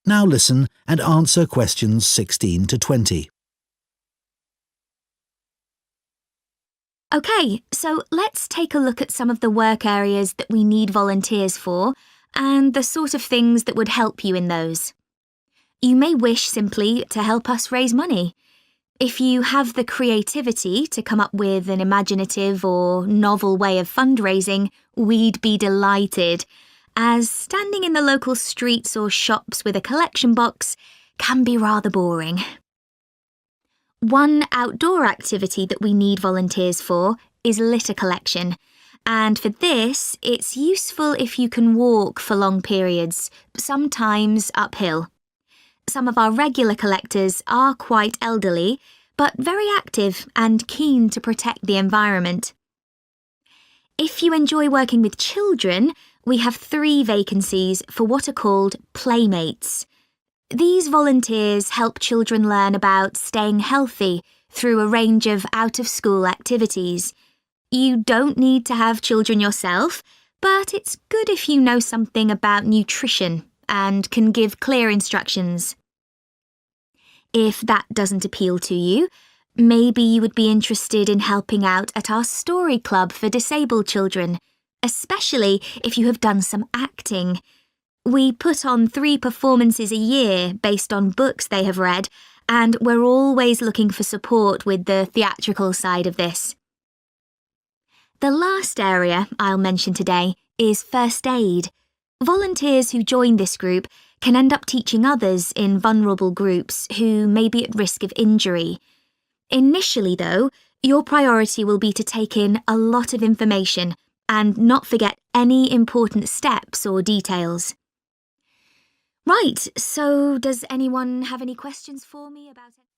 Now listen and answer questions 16 to 20. OK, so let's take a look at some of the work areas that we need volunteers for and the sort of things that would help you in those. You may wish simply to help us raise money. If you have the creativity to come up with an imaginative or novel way of fundraising, we'd be delighted, as standing in the local streets or shops with a collection box can be rather boring. One outdoor activity that we need volunteers for is litter collection, and for this, it's useful if you can walk for long periods, sometimes uphill. Some of our regular collectors are quite elderly, but very active and keen to protect the environment. If you enjoy working with children, we have 3 vacancies for what are called playmates. These volunteers help children learn about staying healthy through a range of out-of-school activities. You don't need to have children yourself, but it's good if you know something about nutrition and can give clear instructions. If that doesn't appeal to you, maybe you would be interested in helping out at our story club for disabled children, especially if you have done some acting. We put on 3 performances a year based on books they have read, and we're always looking for support with the theatrical side of this. The last area I'll mention today is first aid. Volunteers who join this group can end up teaching others in vulnerable groups who may be at risk of injury. Initially, though, your priority will be to take in a lot of information and not forget any important steps or details. Right, so does anyone have any questions for me about it?